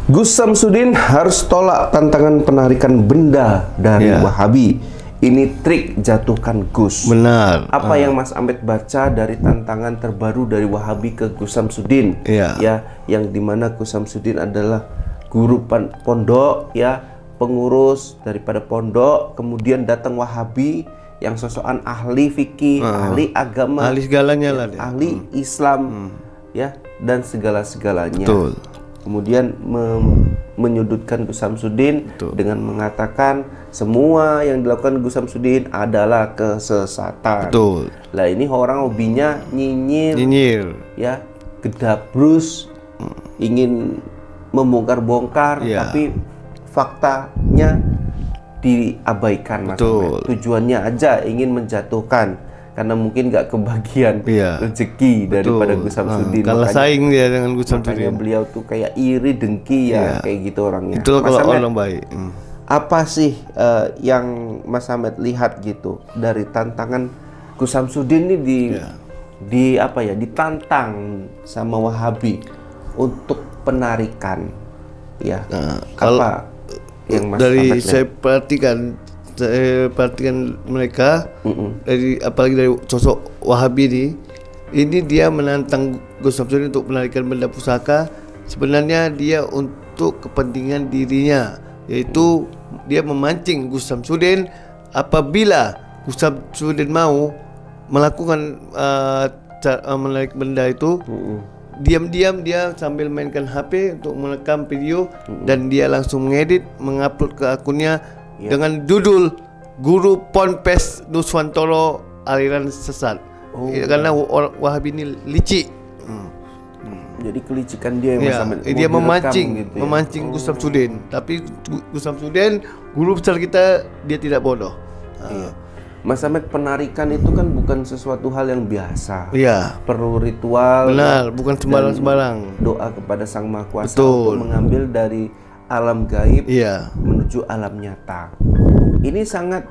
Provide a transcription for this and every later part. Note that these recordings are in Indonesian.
Gus Samsudin harus tolak tantangan penarikan benda dari Wahabi. Ini trik jatuhkan Gus. Benar. Apa yang Mas Ahmed baca dari tantangan terbaru dari Wahabi ke Gus Samsudin? Ya, yang dimana Gus Samsudin adalah guru pondok, ya, pengurus daripada pondok. Kemudian datang Wahabi yang sosokan ahli fikih, ahli agama, ahli segalanya lah, ahli Islam, ya, dan segala-segalanya. Betul. Kemudian menyudutkan Gus Samsudin dengan mengatakan semua yang dilakukan Gus Samsudin adalah kesesatan. Betul. Lah ini orang hobinya nyinyir, ya, gedabrus, ingin membongkar-bongkar, tapi faktanya diabaikan, Mas Ahmed. Tujuannya aja ingin menjatuhkan. Karena mungkin nggak kebagian rezeki daripada Gus Samsudin. Kalah saing dia dengan Gus Samsudin. Makanya beliau tuh kayak iri, dengki, ya, kayak gitu orangnya. Itu kalau orang baik. Apa sih yang Mas Ahmed lihat gitu dari tantangan Gus Samsudin ini ditantang sama Wahabi untuk penarikan, ya? Kalau apa yang Mas dari Ahmed saya perhatikan mereka, apalagi dari sosok Wahabi ini dia menantang Gus Samsudin untuk menarikan benda pusaka. Sebenarnya dia untuk kepentingan dirinya, yaitu dia memancing Gus Samsudin. Apabila Gus Samsudin mau melakukan menarik benda itu, diam-diam dia sambil mainkan HP untuk merekam video, dan dia langsung mengedit, mengupload ke akunnya dengan judul Guru Ponpes Nuswantoro Aliran Sesat. Karena Wahabi ini licik. Jadi kelicikan dia yang dia memancing Gus Samsudin. Tapi Gus Samsudin, guru besar kita, dia tidak bodoh. Mas Ahmed, penarikan itu kan bukan sesuatu hal yang biasa. Perlu ritual. Benar, bukan sembarang-sembarang. Doa kepada Sang Maha Kuasa untuk mengambil dari alam gaib menuju alam nyata. Ini sangat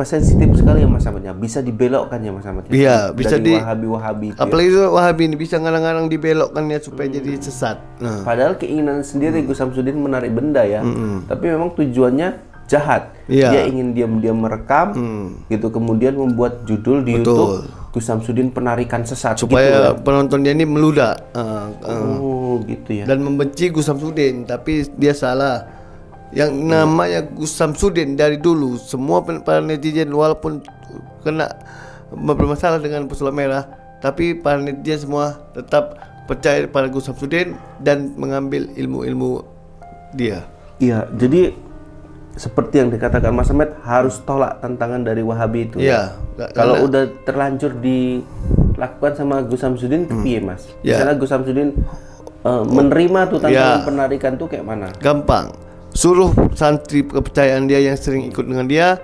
sensitif sekali ya Mas Ahmed, ya. Bisa dibelokkan ya Mas Ahmed. Bisa dari Wahabi. Apalagi itu Wahabi ini bisa ngarang-ngarang dibelokkannya supaya jadi sesat. Padahal keinginan sendiri Gus Samsudin menarik benda, ya. Tapi memang tujuannya jahat. Dia ingin diam-diam merekam gitu, kemudian membuat judul di YouTube Gus Samsudin penarikan sesat supaya penontonnya ini meludak. Gitu ya. Dan membenci Gus Samsudin, tapi dia salah. Yang namanya Gus Samsudin dari dulu, semua para netizen walaupun kena bermasalah dengan Pusula Merah, tapi para netizen semua tetap percaya pada Gus Samsudin dan mengambil ilmu-ilmu dia. Iya, jadi seperti yang dikatakan Mas Ahmed, harus tolak tantangan dari Wahabi itu. Kalau udah terlanjur dilakukan sama Gus Samsudin, piye Mas? Misalnya Gus Samsudin menerima tuh tantangan penarikan tuh kayak mana? Gampang. Suruh santri kepercayaan dia yang sering ikut dengan dia,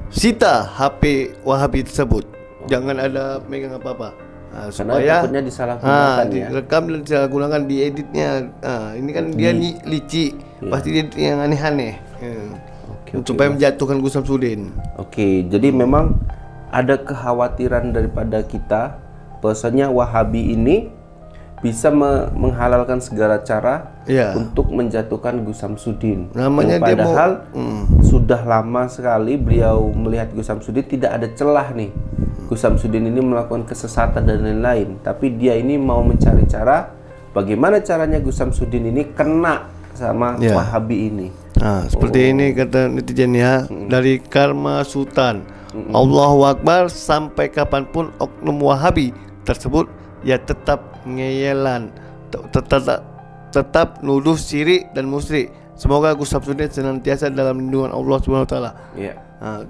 sita HP Wahabi tersebut. Jangan ada megang apa-apa. Supaya takutnya disalahgunakan, direkam dan disalahgunakan, dieditnya. Ini kan dia licik, pasti dia yang aneh-aneh. Supaya menjatuhkan Gus Samsudin. Jadi memang ada kekhawatiran daripada kita bahwasanya Wahabi ini bisa menghalalkan segala cara untuk menjatuhkan Gus Samsudin. Namanya padahal sudah lama sekali beliau melihat Gus Samsudin tidak ada celah nih. Gus Samsudin ini melakukan kesesatan dan lain-lain, tapi dia ini mau mencari cara bagaimana caranya Gus Samsudin ini kena sama Wahabi ini. Seperti ini kata netizen, dari Karma Sultan. Allahu Akbar, sampai kapanpun oknum Wahabi tersebut tetap ngeyelan, tetap nuduh syirik dan musyrik. Semoga Gus Samsudin senantiasa dalam lindungan Allah Subhanahu wa taala.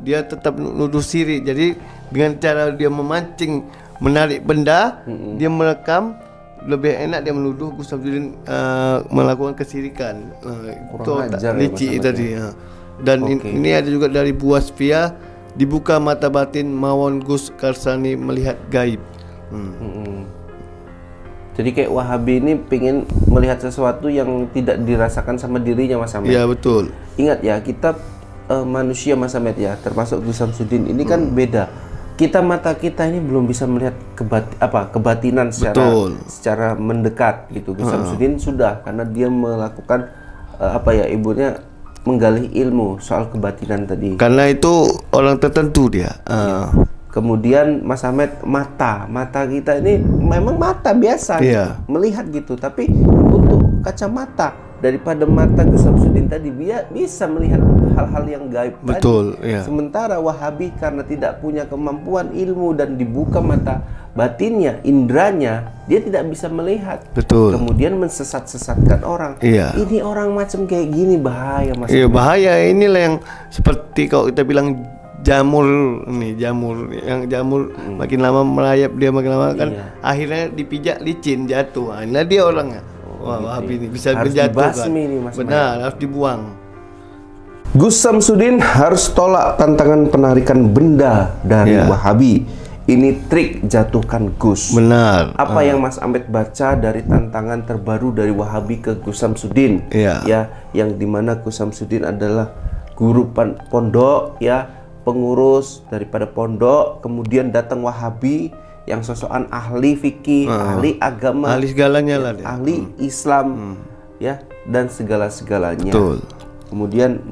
Dia tetap nuduh syirik. Jadi dengan cara dia memancing menarik benda, dia merekam, lebih enak dia menuduh Gus Samsudin melakukan kesirikan. Itu licik tadi. Dan ini ada juga dari Bu Wasfia, dibuka mata batin mawon Gus Karsani melihat gaib. Jadi kayak Wahabi ini pengen melihat sesuatu yang tidak dirasakan sama dirinya, Mas Ahmed. Iya, betul. Ingat ya, kita manusia, Mas Ahmed, ya, termasuk Gus Samsudin ini kan beda. Mata kita ini belum bisa melihat kebatinan secara mendekat gitu. Gus Samsudin sudah, karena dia melakukan apa ya, ibunya menggali ilmu soal kebatinan tadi. Karena itu orang tertentu dia. Kemudian Mas Ahmed, mata kita ini memang mata biasa melihat gitu, tapi untuk kacamata daripada mata Gus Samsudin tadi dia bisa melihat hal-hal yang gaib. Betul. Tadi. Sementara Wahabi karena tidak punya kemampuan ilmu dan dibuka mata batinnya, indranya, dia tidak bisa melihat. Betul. Kemudian mensesat-sesatkan orang. Ini orang macam kayak gini bahaya, Mas. Iya, bahaya. Inilah yang seperti kalau kita bilang jamur nih, jamur makin lama merayap, dia makin lama kan akhirnya dipijak licin jatuh. Nah dia orangnya. Wah, Wahabi ini bisa menjatuhkan. Benar, harus dibuang. Gus Samsudin harus tolak tantangan penarikan benda dari Wahabi. Ini trik jatuhkan Gus. Benar. Apa yang Mas Ahmed baca dari tantangan terbaru dari Wahabi ke Gus Samsudin? Ya, yang dimana Gus Samsudin adalah guru pondok, pengurus daripada pondok, kemudian datang Wahabi yang sosokan ahli fikih, ahli agama, ahli segalanya lah dia. Ahli Islam, dan segala-segalanya. Betul. Kemudian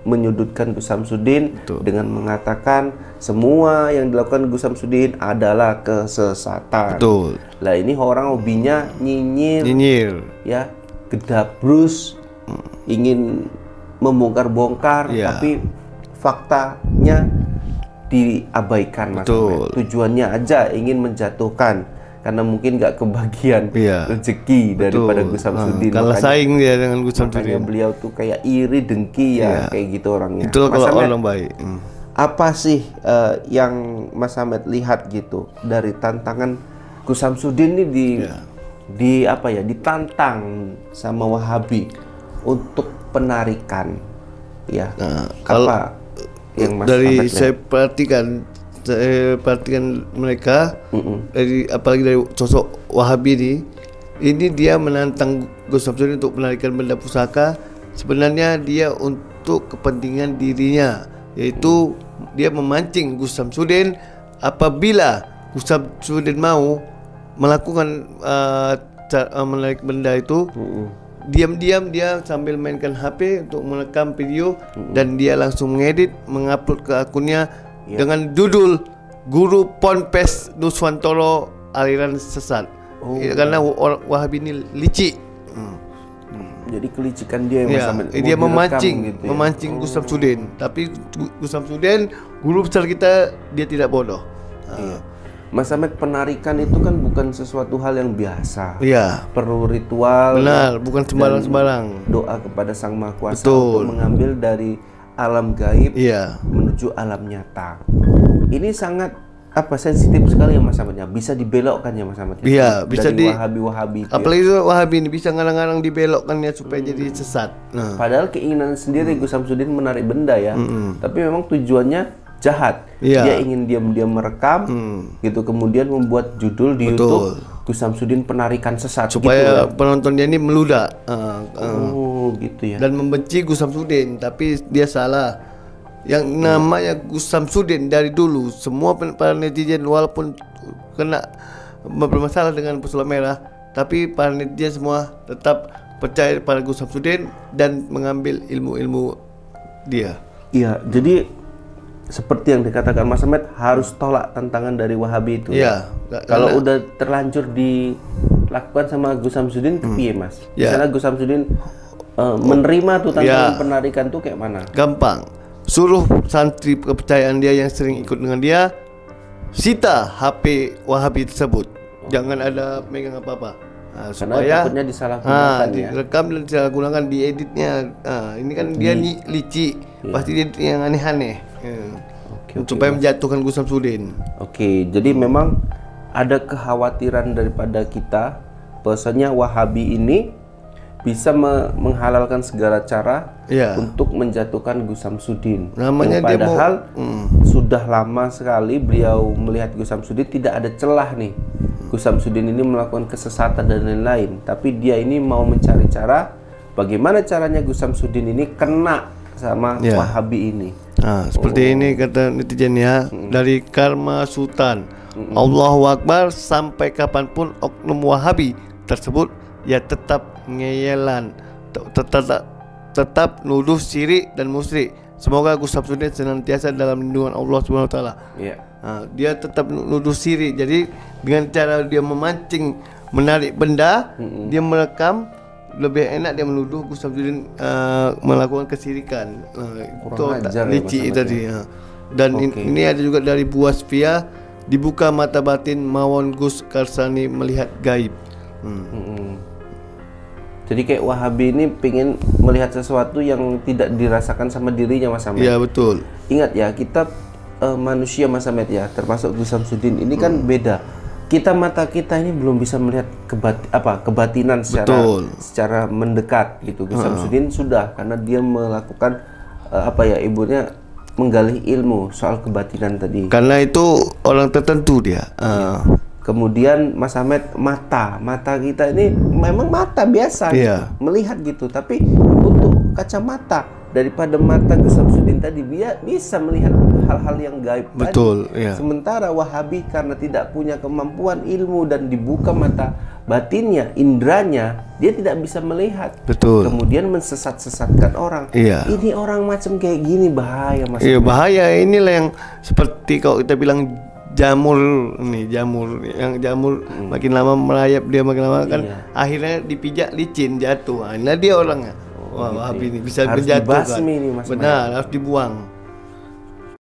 menyudutkan Gus Samsudin dengan mengatakan semua yang dilakukan Gus Samsudin adalah kesesatan. Betul. Lah ini orang hobinya nyinyir, gedabrus, ingin membongkar-bongkar, tapi faktanya diabaikan, Mas Ahmed. Tujuannya aja ingin menjatuhkan karena mungkin nggak kebagian rezeki daripada Gus Samsudin. Kalah saing dia dengan Gus Samsudin. Beliau tuh kayak iri, dengki kayak gitu orangnya. Itu kalau orang baik. Apa sih yang Mas Ahmed lihat gitu dari tantangan Gus Samsudin ini ditantang sama Wahabi untuk penarikan, kalau yang Mas dari Ahmed saya perhatikan mereka, apalagi dari sosok Wahabi ini dia menantang Gus Samsudin untuk menarikan benda pusaka. Sebenarnya dia untuk kepentingan dirinya, yaitu dia memancing Gus Samsudin. Apabila Gus Samsudin mau melakukan menarik benda itu, diam-diam dia sambil mainkan HP untuk merekam video dan dia langsung mengedit, mengupload ke akunnya dengan judul Guru Ponpes Nuswantoro Aliran Sesat. Karena Wahabi ini licik. Jadi kelicikan dia yang dia memancing Gus Samsudin. Tapi Gus Samsudin guru besar kita, dia tidak bodoh. Mas Ahmed, penarikan itu kan bukan sesuatu hal yang biasa. Perlu ritual. Benar, bukan sembarang-sembarang. Doa kepada Sang Maha Kuasa untuk mengambil dari alam gaib menuju alam nyata. Ini sangat sensitif sekali ya Mas Ahmed, bisa dibelokkan ya Mas Ahmed. Bisa dari Wahabi. Apalagi Wahabi ini bisa ngarang-ngarang dibelokkannya supaya jadi sesat. Padahal keinginan sendiri Gus Samsudin menarik benda tapi memang tujuannya jahat. Dia ingin diam-diam merekam gitu, kemudian membuat judul di YouTube Gus Samsudin penarikan sesat supaya penontonnya ini meludak gitu ya. Dan membenci Gus Samsudin, tapi dia salah. Yang namanya Gus Samsudin dari dulu semua para netizen walaupun kena bermasalah dengan Pusula Merah, tapi para netizen semua tetap percaya pada Gus Samsudin dan mengambil ilmu-ilmu dia. Jadi seperti yang dikatakan Mas Ahmed, harus tolak tantangan dari Wahabi itu. Kalau udah terlanjur dilakukan sama Gus Samsudin, kepiye Mas? Misalnya Gus Samsudin menerima tuh tantangan penarikan tuh kayak mana? Gampang. Suruh santri kepercayaan dia yang sering ikut dengan dia, sita HP Wahabi tersebut. Jangan ada megang apa-apa. Supaya takutnya disalahgunakan direkam dan disalahgunakan, dieditnya. Ini kan dia licik, pasti dia yang aneh-aneh. Supaya menjatuhkan Gus Samsudin. Jadi memang ada kekhawatiran daripada kita bahwasanya Wahabi ini bisa menghalalkan segala cara untuk menjatuhkan Gus Samsudin. Namanya padahal sudah lama sekali beliau melihat Gus Samsudin tidak ada celah nih. Gus Samsudin ini melakukan kesesatan dan lain-lain, tapi dia ini mau mencari cara bagaimana caranya Gus Samsudin ini kena sama Wahabi ini. Seperti ini kata netizen dari Karma Sultan. Allahu Akbar, sampai kapanpun oknum Wahabi tersebut tetap ngeyelan tetap nuduh syirik dan musyrik. Semoga Gus Samsudin senantiasa dalam lindungan Allah Subhanahu wa taala. Iya. Dia tetap nuduh syirik. Jadi dengan cara dia memancing, menarik benda, dia merekam, lebih enak dia menuduh Gus Samsudin melakukan kesirikan. Itu licik tadi. Dan ini ada juga dari Bu Wasfia, dibuka mata batin mawon Gus Karsani melihat gaib. Jadi kayak Wahabi ini pengen melihat sesuatu yang tidak dirasakan sama dirinya, Mas Ahmed. Iya, betul. Ingat ya, kita manusia, Mas Ahmed ya, termasuk Gus Samsudin ini kan beda. Mata kita ini belum bisa melihat kebatinan secara mendekat gitu. Gus Samsudin sudah, karena dia melakukan ibunya menggali ilmu soal kebatinan tadi. Karena itu orang tertentu dia. Kemudian Mas Ahmed, mata kita ini memang mata biasa melihat gitu, tapi untuk kacamata daripada mata Gus Samsudin tadi dia bisa melihat hal-hal yang gaib. Betul. Sementara Wahabi karena tidak punya kemampuan ilmu dan dibuka mata batinnya, indranya, dia tidak bisa melihat. Betul. Kemudian mensesat-sesatkan orang. Ini orang macam kayak gini bahaya, Mas. Iya, bahaya. Inilah yang seperti kalau kita bilang jamur makin lama merayap, dia makin lama kan akhirnya dipijak licin, jatuh. Nah dia orangnya. Wahabi ini bisa harus menjatuhkan. Dibasmi nih, Mas. Benar, harus dibuang.